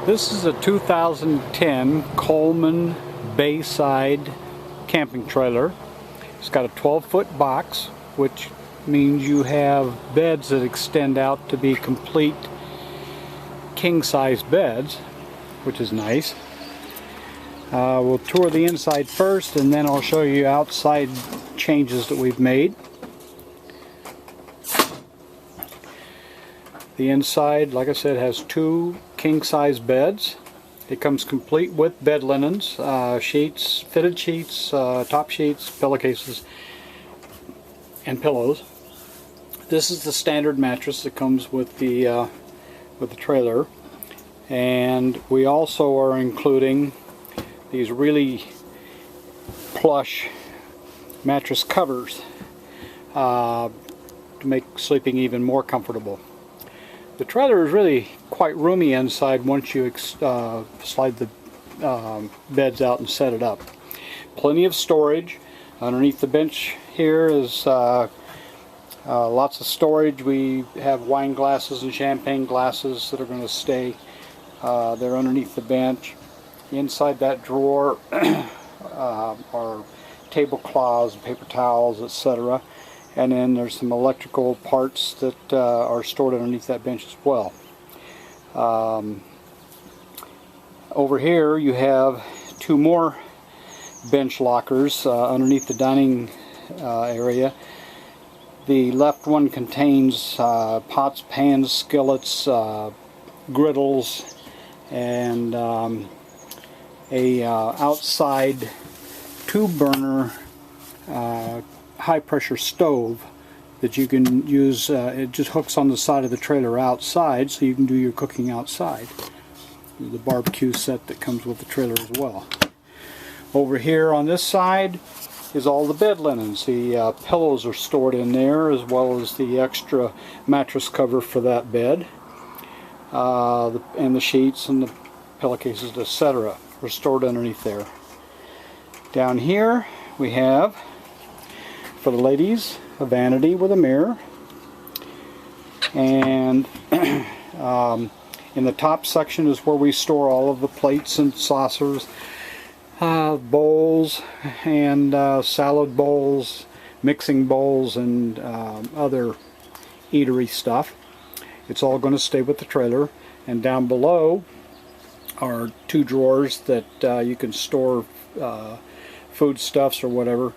This is a 2010 Coleman Bayside camping trailer. It's got a 12-foot box, which means you have beds that extend out to be complete king-size beds, which is nice. We'll tour the inside first, and then I'll show you outside changes that we've made. The inside, like I said, has two king-size beds. It comes complete with bed linens, sheets, fitted sheets, top sheets, pillowcases, and pillows. This is the standard mattress that comes with the trailer, and we also are including these really plush mattress covers to make sleeping even more comfortable. The trailer is really quite roomy inside once you slide the beds out and set it up. Plenty of storage. Underneath the bench here is lots of storage. We have wine glasses and champagne glasses that are going to stay there underneath the bench. Inside that drawer are tablecloths, paper towels, etc. And then there's some electrical parts that are stored underneath that bench as well. Over here you have two more bench lockers underneath the dining area. The left one contains pots, pans, skillets, griddles, and a outside tube burner high pressure stove that you can use. It just hooks on the side of the trailer outside, so you can do your cooking outside. The barbecue set that comes with the trailer as well. Over here on this side is all the bed linens. The pillows are stored in there, as well as the extra mattress cover for that bed, and the sheets and the pillowcases, etc. are stored underneath there. Down here we have, for the ladies, a vanity with a mirror, and in the top section is where we store all of the plates and saucers, bowls, and salad bowls, mixing bowls, and other eatery stuff. It's all going to stay with the trailer. And down below are two drawers that you can store foodstuffs or whatever,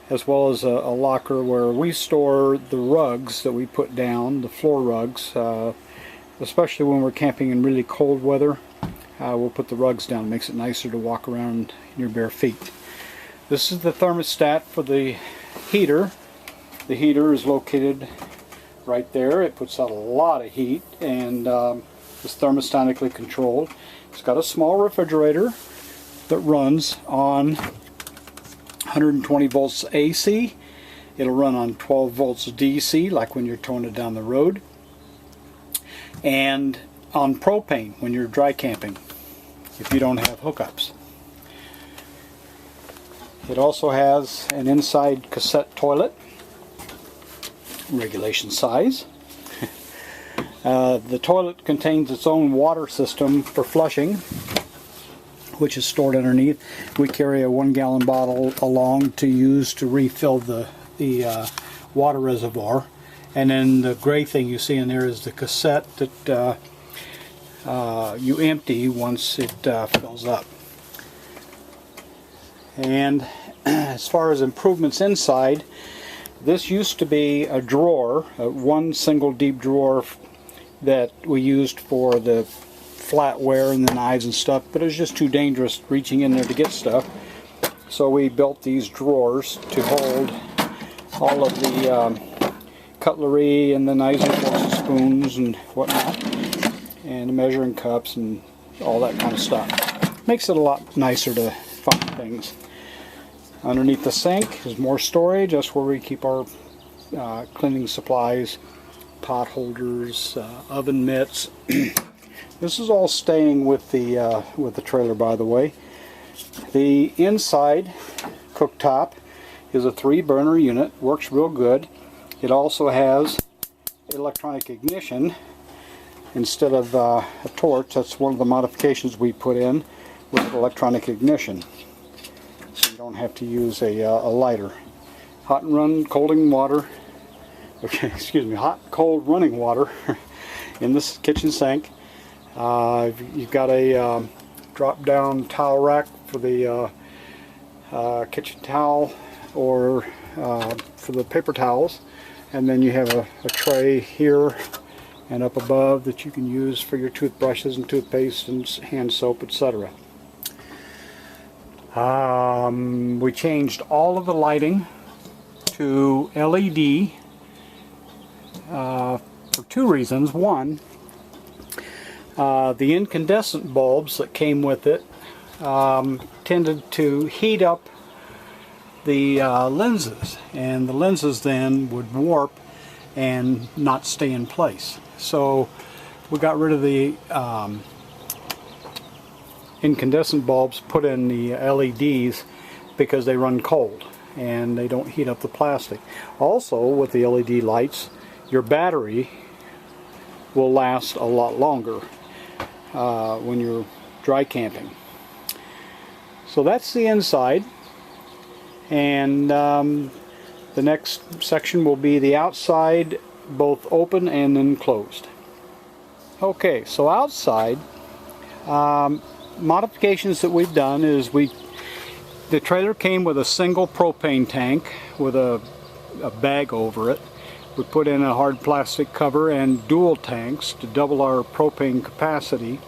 as well as a locker where we store the rugs that we put down, the floor rugs, especially when we're camping in really cold weather. We'll put the rugs down. It makes it nicer to walk around in your bare feet. This is the thermostat for the heater. The heater is located right there. It puts out a lot of heat, and it's thermostatically controlled. It's got a small refrigerator that runs on 120 volts AC. It'll run on 12 volts DC, like when you're towing it down the road, and on propane when you're dry camping, if you don't have hookups. It also has an inside cassette toilet, regulation size. The toilet contains its own water system for flushing, which is stored underneath. We carry a 1-gallon bottle along to use to refill the water reservoir. And then the gray thing you see in there is the cassette that you empty once it fills up. And as far as improvements inside, this used to be a drawer, one single deep drawer that we used for the flatware and the knives and stuff, but it was just too dangerous reaching in there to get stuff. So we built these drawers to hold all of the cutlery and the knives and forks and spoons and whatnot, and the measuring cups and all that kind of stuff. Makes it a lot nicer to find things. Underneath the sink is more storage. That's where we keep our cleaning supplies, pot holders, oven mitts. This is all staying with the trailer, by the way. The inside cooktop is a 3-burner unit. Works real good. It also has electronic ignition instead of a torch. That's one of the modifications we put in with electronic ignition. So you don't have to use a lighter. Hot and run colding water, okay, excuse me, hot cold running water in this kitchen sink. You've got a drop down towel rack for the kitchen towel or for the paper towels, and then you have a tray here and up above that you can use for your toothbrushes and toothpaste and hand soap, etc. We changed all of the lighting to LED for two reasons. One, the incandescent bulbs that came with it tended to heat up the lenses, and the lenses then would warp and not stay in place. So we got rid of the incandescent bulbs, put in the LEDs because they run cold and they don't heat up the plastic. Also, with the LED lights, your battery will last a lot longer when you're dry camping. So that's the inside, and the next section will be the outside, both open and enclosed. Okay, so outside, modifications that we've done is the trailer came with a single propane tank with a bag over it. We put in a hard plastic cover and dual tanks to double our propane capacity.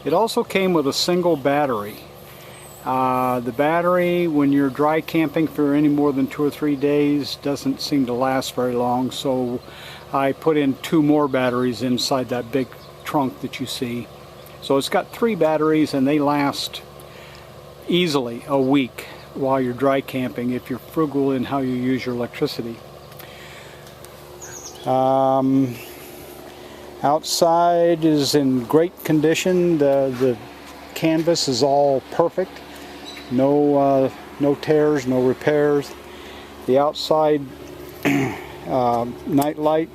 It also came with a single battery. The battery, when you're dry camping for any more than 2 or 3 days, doesn't seem to last very long, so I put in 2 more batteries inside that big trunk that you see. So it's got 3 batteries, and they last easily a week while you're dry camping if you're frugal in how you use your electricity. Outside is in great condition. The canvas is all perfect. No tears, no repairs. The outside night light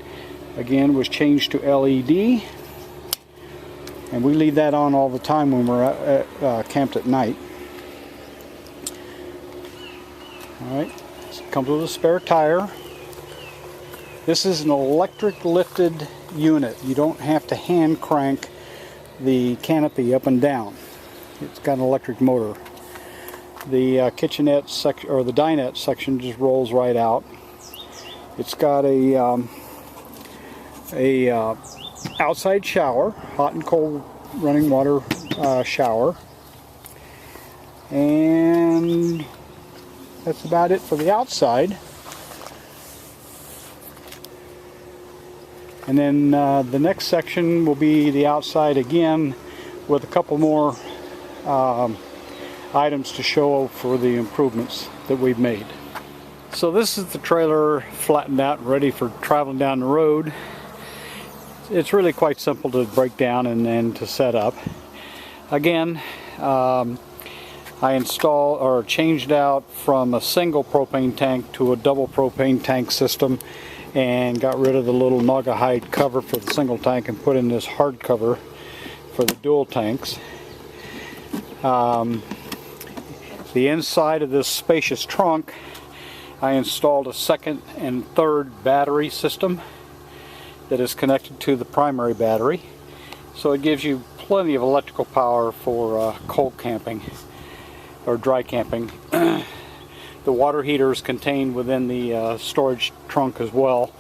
again was changed to LED, and we leave that on all the time when we're camped at night. Alright, so it comes with a spare tire. This is an electric lifted unit. You don't have to hand crank the canopy up and down. It's got an electric motor. The kitchenette section, or the dinette section, just rolls right out. It's got a outside shower, hot and cold running water shower, and that's about it for the outside. And then the next section will be the outside again, with a couple more items to show for the improvements that we've made. So this is the trailer flattened out and ready for traveling down the road. It's really quite simple to break down and to set up. Again, I changed out from a single propane tank to a double propane tank system, and got rid of the little Naugahyde cover for the single tank and put in this hard cover for the dual tanks. The inside of this spacious trunk, I installed a second and third battery system that is connected to the primary battery, so it gives you plenty of electrical power for cold camping or dry camping. The water heater is contained within the storage trunk as well,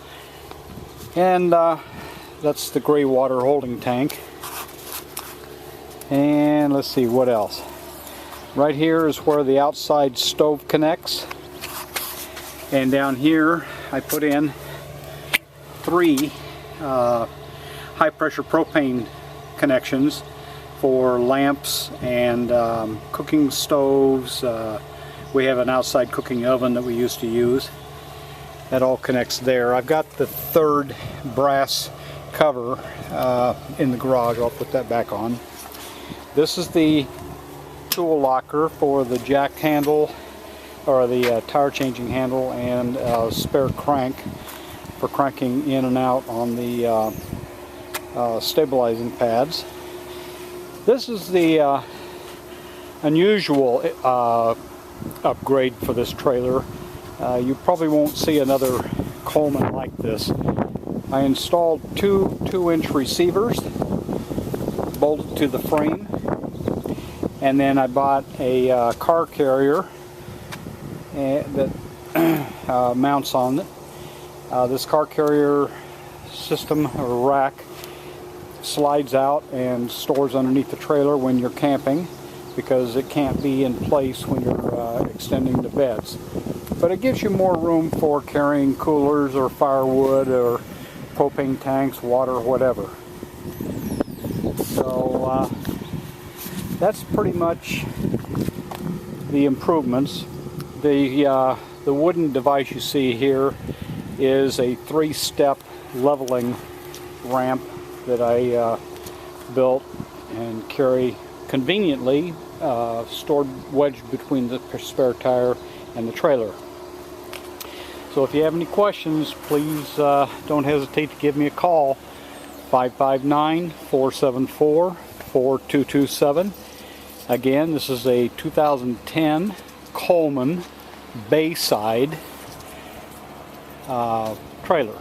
and that's the gray water holding tank. And let's see what else. Right here is where the outside stove connects, and down here I put in 3 high pressure propane connections for lamps and cooking stoves. We have an outside cooking oven that we used to use. That all connects there. I've got the third brass cover in the garage. I'll put that back on. This is the tool locker for the jack handle, or the tire changing handle, and a spare crank for cranking in and out on the stabilizing pads. This is the unusual upgrade for this trailer. You probably won't see another Coleman like this. I installed two 2-inch receivers bolted to the frame, and then I bought a car carrier that mounts on it. This car carrier system or rack slides out and stores underneath the trailer when you're camping, because it can't be in place when you're extending the beds. But it gives you more room for carrying coolers or firewood or propane tanks, water, whatever. So that's pretty much the improvements. The wooden device you see here is a 3-step leveling ramp that I built and carry conveniently, stored wedged between the spare tire and the trailer. So if you have any questions, please don't hesitate to give me a call. 559-474-4227. Again, this is a 2010 Coleman Bayside trailer.